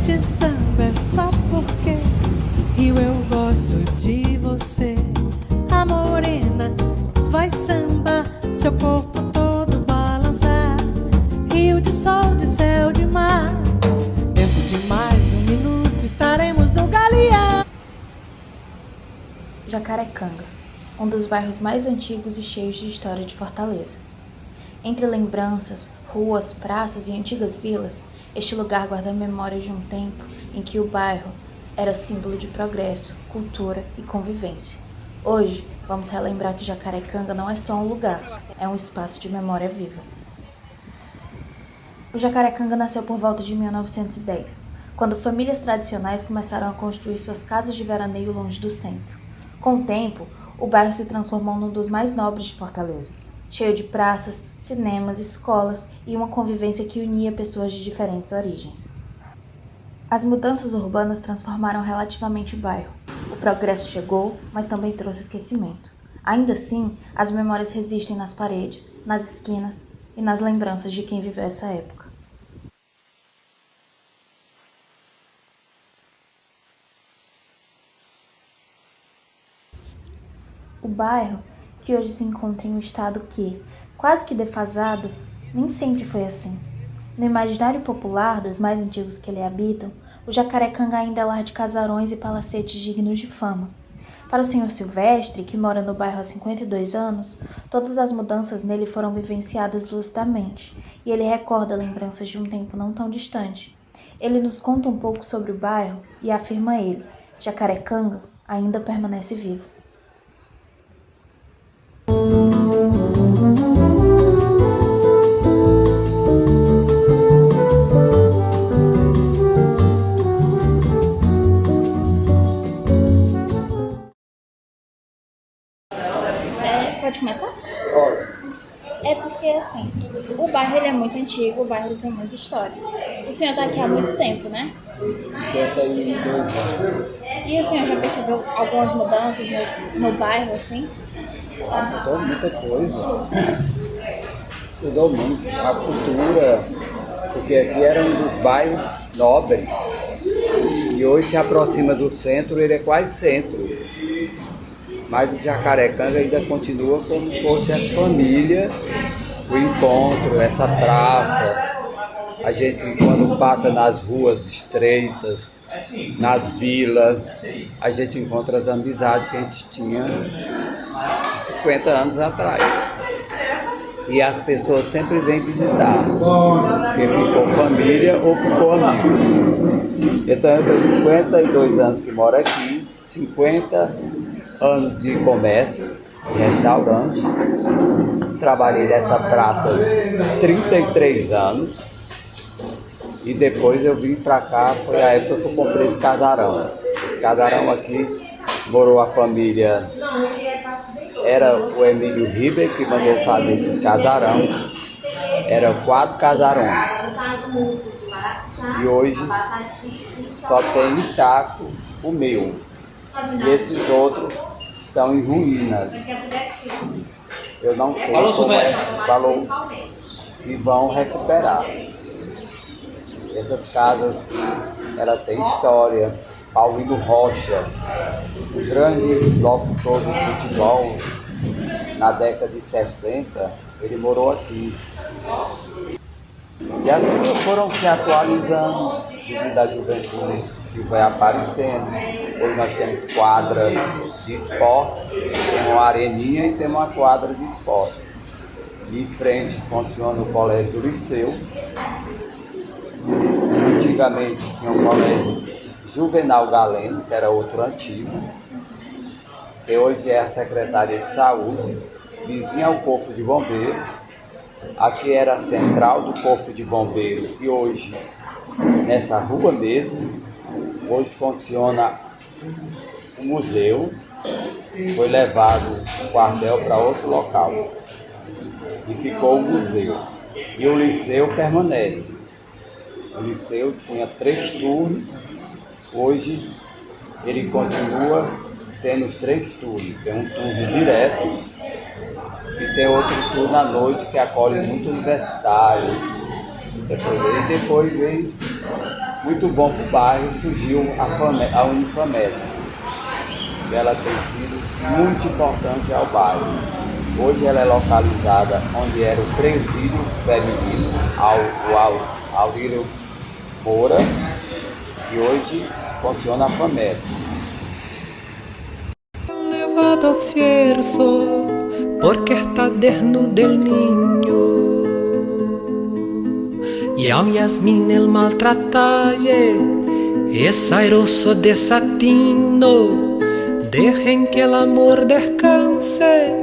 Este samba é só porque Rio eu gosto de você. A morena vai samba, seu corpo todo balançar. Rio de sol, de céu, de mar. Dentro de mais um minuto estaremos no Galeão. Jacarecanga, um dos bairros mais antigos e cheios de história de Fortaleza. Entre lembranças, ruas, praças e antigas vilas, este lugar guarda a memória de um tempo em que o bairro era símbolo de progresso, cultura e convivência. Hoje, vamos relembrar que Jacarecanga não é só um lugar, é um espaço de memória viva. O Jacarecanga nasceu por volta de 1910, quando famílias tradicionais começaram a construir suas casas de veraneio longe do centro. Com o tempo, o bairro se transformou num dos mais nobres de Fortaleza, cheio de praças, cinemas, escolas e uma convivência que unia pessoas de diferentes origens. As mudanças urbanas transformaram relativamente o bairro. O progresso chegou, mas também trouxe esquecimento. Ainda assim, as memórias resistem nas paredes, nas esquinas e nas lembranças de quem viveu essa época. O bairro, que hoje se encontra em um estado que, quase que defasado, nem sempre foi assim. No imaginário popular dos mais antigos que ele habitam, o Jacarecanga ainda é lar de casarões e palacetes dignos de fama. Para o senhor Silvestre, que mora no bairro há 52 anos, todas as mudanças nele foram vivenciadas lucidamente, e ele recorda lembranças de um tempo não tão distante. Ele nos conta um pouco sobre o bairro e afirma ele, Jacarecanga ainda permanece vivo. Pode começar? É porque, assim, o bairro ele é muito antigo, o bairro tem muita história. O senhor está aqui há muito tempo, né? 52 anos. E o senhor já percebeu algumas mudanças no bairro, assim? Mudou muita coisa. Mudou muito. A cultura, porque aqui era um dos bairros nobres. E hoje se aproxima do centro, ele é quase centro. Mas o Jacarecanga ainda continua como se fosse as famílias, o encontro, essa praça. A gente, quando passa nas ruas estreitas, nas vilas, a gente encontra as amizades que a gente tinha de 50 anos atrás. E as pessoas sempre vêm visitar, porque ficou família ou ficou amigos. Então eu tenho 52 anos que moro aqui, 50 anos de comércio, de restaurante. Trabalhei nessa praça 33 anos. E depois eu vim pra cá, foi a época que eu comprei esse casarão. Esse casarão aqui morou a família, era o Emílio Ribeiro que mandou fazer esses casarão. Eram 4 casarões. E hoje só tem intacto o meu. E esses outros estão em ruínas. Eu não sei como é, falou que vão recuperar. Essas casas, ela tem história. Paulino Rocha, o grande locutor do futebol, na década de 60, ele morou aqui. E as coisas foram se atualizando devido à juventude que foi aparecendo. Hoje nós temos quadra de esporte, temos uma areninha e temos uma quadra de esporte. E em frente funciona o colégio do Liceu. Antigamente tinha um colégio Juvenal Galeno, que era outro antigo, que hoje é a Secretaria de Saúde, vizinha ao Corpo de Bombeiros. Aqui era a central do Corpo de Bombeiros e hoje, nessa rua mesmo, hoje funciona o museu. Foi levado o quartel para outro local e ficou o museu. E o liceu permanece. O liceu tinha 3 turnos, hoje ele continua tendo os 3 turnos. Tem um turno direto e tem outro turno à noite que acolhe muito universitário. E depois vem muito bom para o bairro, surgiu a Unifamed. Ela tem sido muito importante ao bairro. Hoje ela é localizada onde era o presídio feminino, Aurélio Moura, e hoje funciona a FAMED. Levado ao cierzo, porque está desnudo el niño. Y a Yasmin el maltrataje es airoso de satino. Dejen que el amor descanse.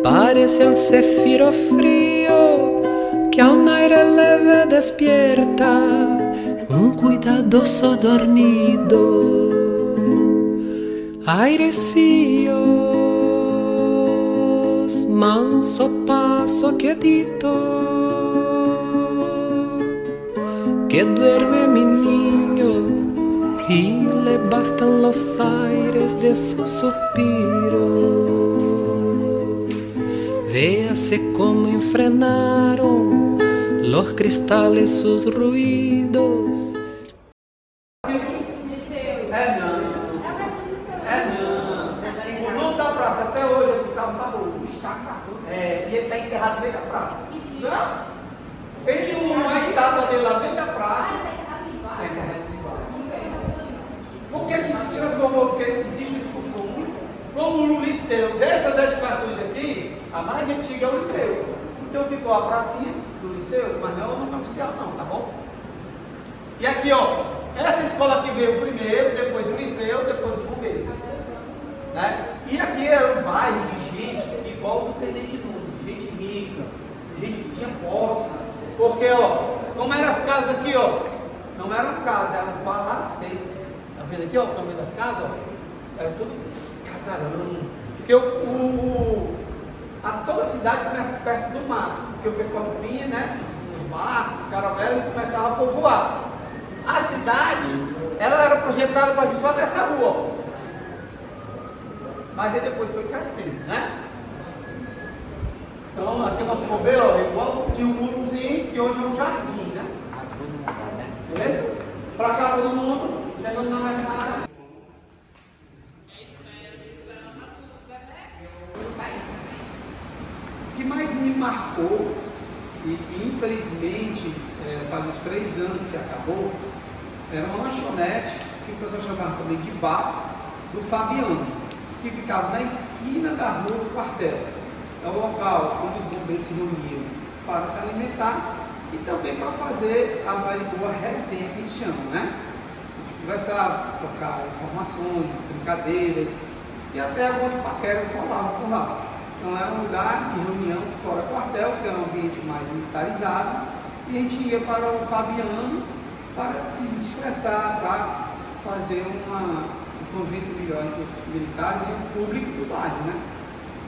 Parece el cefiro frío que a un aire leve despierta un cuidadoso dormido. Airecillos, manso paso quedito, que duerme mi niño y le bastan los aires de sus suspiros. Véase cómo enfrenaron los cristales sus ruidos. O nome da praça, até hoje, é Gustavo Barroso. E ele está enterrado no meio da praça. Mentira. Tem uma estátua dele lá no meio da praça. Por que se transformou? Porque existem os costumes. Como o liceu dessas edificações aqui, a mais antiga é o liceu. Então ficou a pracinha do liceu, mas não é o nome oficial não, tá bom? E aqui, ó, essa escola aqui veio primeiro, depois o liceu, depois o bombeiro. Né? E aqui era um bairro de gente igual do Tenente Nunes, gente rica, gente que tinha posses. Porque, ó, como eram as casas aqui, ó, não eram casas, eram palacetes. Tá vendo aqui, ó, o tamanho das casas, ó? Era tudo casarão. Porque toda a cidade começa perto do mar, porque o pessoal vinha, né, nos barcos, os caravelas, e começava a povoar. A cidade, ela era projetada para vir só dessa rua, ó. Mas aí depois foi crescendo, né? Então, aqui nós vamos ver, ó, igual tinha um murozinho que hoje é um jardim, né? Beleza? Pra cá todo mundo, chegando na metade. O que mais me marcou, e que infelizmente faz uns 3 anos que acabou, era uma lanchonete, que o pessoal chamava também de bar, do Fabiano, que ficava na esquina da rua do quartel. É o local onde os bombeiros se reuniam para se alimentar e também para fazer a boa resenha que a gente chama, né? A gente conversava, trocar informações, brincadeiras e até algumas paqueras rolavam por lá. Então era um lugar de reunião fora do quartel, que era um ambiente mais militarizado, e a gente ia para o Fabiano para se desestressar, para fazer uma convivência melhor entre os militares e o público do bairro, né?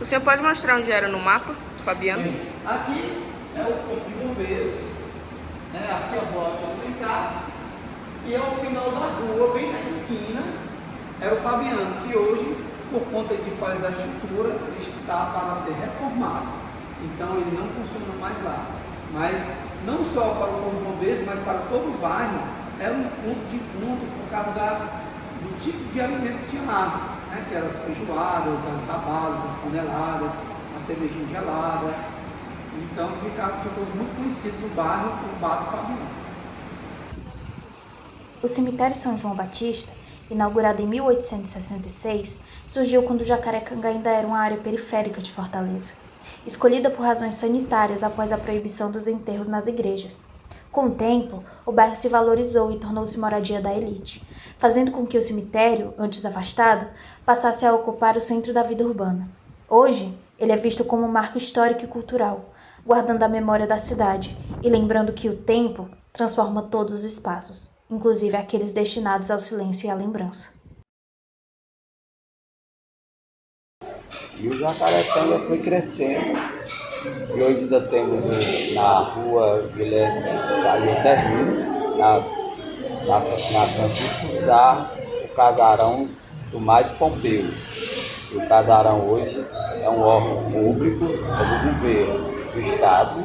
O senhor pode mostrar onde era no mapa, Fabiano? Aqui é o corpo de bombeiros, né? Aqui é a rua de brincar, e ao final da rua, bem na esquina, era o Fabiano, que hoje, por conta de falha da estrutura, ele está para ser reformado. Então ele não funciona mais lá. Mas não só para o corpo de bombeiros, mas para todo o bairro, era um ponto de encontro por causa do tipo de alimento que tinha lá, né? Que eram as feijoadas, as rabadas, as paneladas, a cervejinha gelada. Então ficou muito conhecido no bairro o Bar do Fabiano. O cemitério São João Batista, inaugurado em 1866, surgiu quando Jacarecanga ainda era uma área periférica de Fortaleza, escolhida por razões sanitárias após a proibição dos enterros nas igrejas. Com o tempo, o bairro se valorizou e tornou-se moradia da elite, fazendo com que o cemitério, antes afastado, passasse a ocupar o centro da vida urbana. Hoje, ele é visto como marca histórica e cultural, guardando a memória da cidade e lembrando que o tempo transforma todos os espaços, inclusive aqueles destinados ao silêncio e à lembrança. E o Jacarecanga foi crescendo, e hoje ainda temos na rua Guilherme Terrino, na Francisco Sá, o casarão do Mais Pompeu. E o casarão hoje é um órgão público, é do governo do Estado,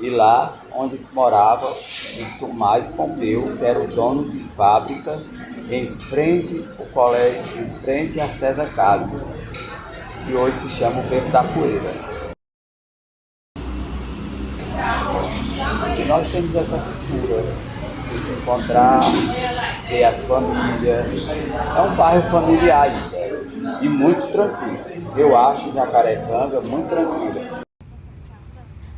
E lá onde morava o Tomás Pompeu, que era o dono de fábrica, em frente ao colégio, em frente a César Carlos, que hoje se chama o Beco da Poeira. E nós temos essa cultura de se encontrar, ter as famílias. É um bairro familiar e muito tranquilo. Eu acho Jacarecanga muito tranquila.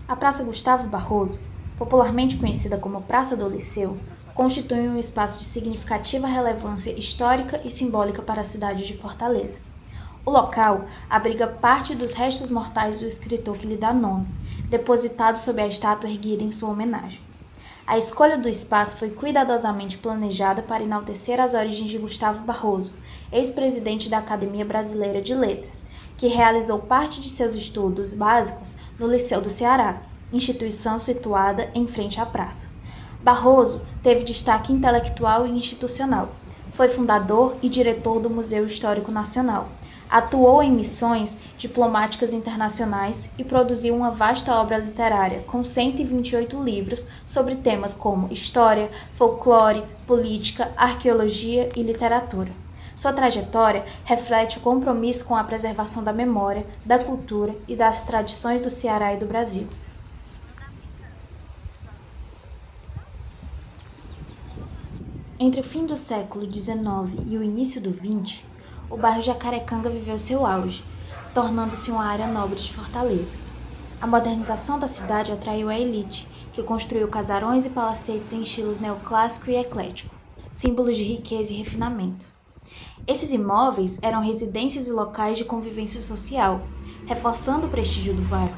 A Praça Gustavo Barroso, popularmente conhecida como Praça do Liceu, constitui um espaço de significativa relevância histórica e simbólica para a cidade de Fortaleza. O local abriga parte dos restos mortais do escritor que lhe dá nome, depositado sob a estátua erguida em sua homenagem. A escolha do espaço foi cuidadosamente planejada para enaltecer as origens de Gustavo Barroso, ex-presidente da Academia Brasileira de Letras, que realizou parte de seus estudos básicos no Liceu do Ceará, instituição situada em frente à praça. Barroso teve destaque intelectual e institucional. Foi fundador e diretor do Museu Histórico Nacional. Atuou em missões diplomáticas internacionais e produziu uma vasta obra literária com 128 livros sobre temas como história, folclore, política, arqueologia e literatura. Sua trajetória reflete o compromisso com a preservação da memória, da cultura e das tradições do Ceará e do Brasil. Entre o fim do século XIX e o início do XX, o bairro Jacarecanga viveu seu auge, tornando-se uma área nobre de Fortaleza. A modernização da cidade atraiu a elite, que construiu casarões e palacetes em estilos neoclássico e eclético, símbolos de riqueza e refinamento. Esses imóveis eram residências e locais de convivência social, reforçando o prestígio do bairro.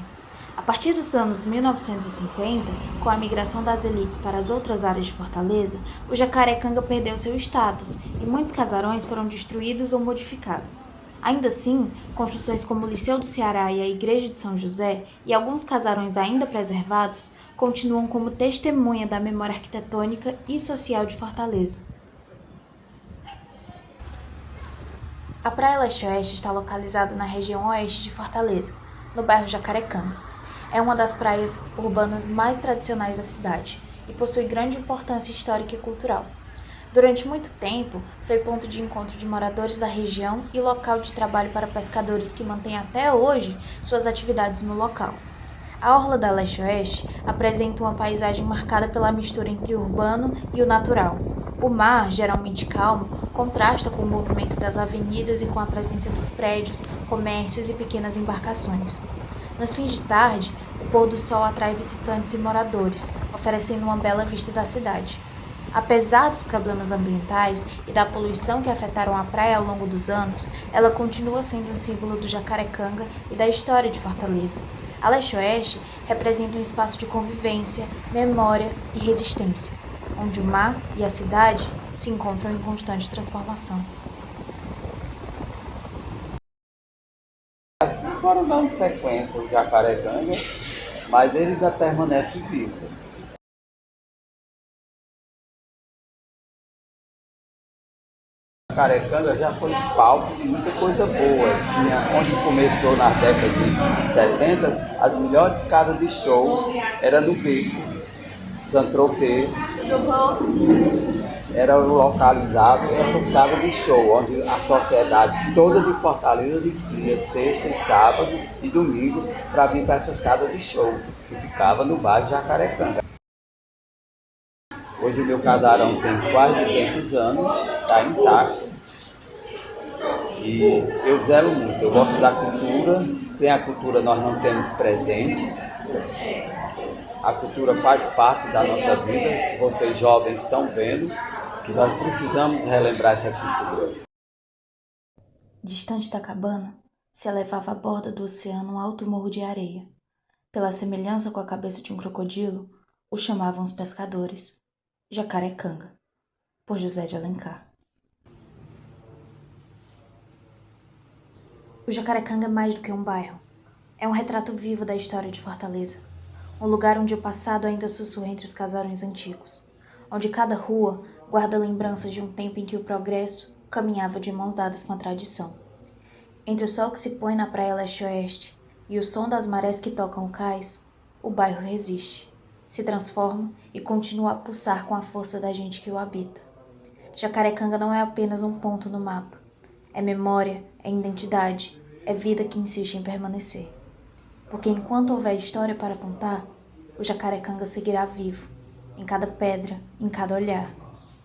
A partir dos anos 1950, com a migração das elites para as outras áreas de Fortaleza, o Jacarecanga perdeu seu status e muitos casarões foram destruídos ou modificados. Ainda assim, construções como o Liceu do Ceará e a Igreja de São José e alguns casarões ainda preservados continuam como testemunha da memória arquitetônica e social de Fortaleza. A Praia Leste-Oeste está localizada na região oeste de Fortaleza, no bairro Jacarecanga. É uma das praias urbanas mais tradicionais da cidade e possui grande importância histórica e cultural. Durante muito tempo, foi ponto de encontro de moradores da região e local de trabalho para pescadores que mantêm até hoje suas atividades no local. A orla da Leste-Oeste apresenta uma paisagem marcada pela mistura entre o urbano e o natural. O mar, geralmente calmo, contrasta com o movimento das avenidas e com a presença dos prédios, comércios e pequenas embarcações. Nos fins de tarde, o pôr do sol atrai visitantes e moradores, oferecendo uma bela vista da cidade. Apesar dos problemas ambientais e da poluição que afetaram a praia ao longo dos anos, ela continua sendo um símbolo do Jacarecanga e da história de Fortaleza. A Leste-Oeste representa um espaço de convivência, memória e resistência, onde o mar e a cidade se encontram em constante transformação. Assim foram dando sequência o Jacarecanga, mas ele ainda permanece vivo. Jacarecanga já foi palco de muita coisa boa. Tinha, onde começou na década de 70, as melhores casas de show era no Beco, Saint-Tropez. Era localizado essas casas de show, onde a sociedade toda de Fortaleza descia sexta e sábado e domingo para vir para essas casas de show, que ficava no bairro Jacarecanga. Hoje o meu casarão tem quase 200 anos, está intacto. E eu zelo muito, eu gosto da cultura, sem a cultura nós não temos presente. A cultura faz parte da nossa vida, vocês jovens estão vendo que nós precisamos relembrar essa cultura. Distante da cabana, se elevava à borda do oceano um alto morro de areia. Pela semelhança com a cabeça de um crocodilo, o chamavam os pescadores Jacarecanga, por José de Alencar. O Jacarecanga é mais do que um bairro. É um retrato vivo da história de Fortaleza. Um lugar onde o passado ainda sussurra entre os casarões antigos. Onde cada rua guarda lembranças de um tempo em que o progresso caminhava de mãos dadas com a tradição. Entre o sol que se põe na praia leste-oeste e o som das marés que tocam o cais, o bairro resiste. se transforma e continua a pulsar com a força da gente que o habita. Jacarecanga não é apenas um ponto no mapa. É memória, é identidade, é vida que insiste em permanecer. Porque enquanto houver história para contar, o Jacarecanga seguirá vivo, em cada pedra, em cada olhar,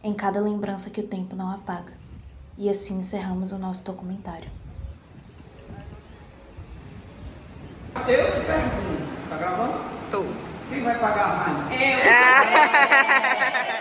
em cada lembrança que o tempo não apaga. E assim encerramos o nosso documentário. Eu te pergunto, tá gravando? Tô. Quem vai pagar a Rainha? Eu.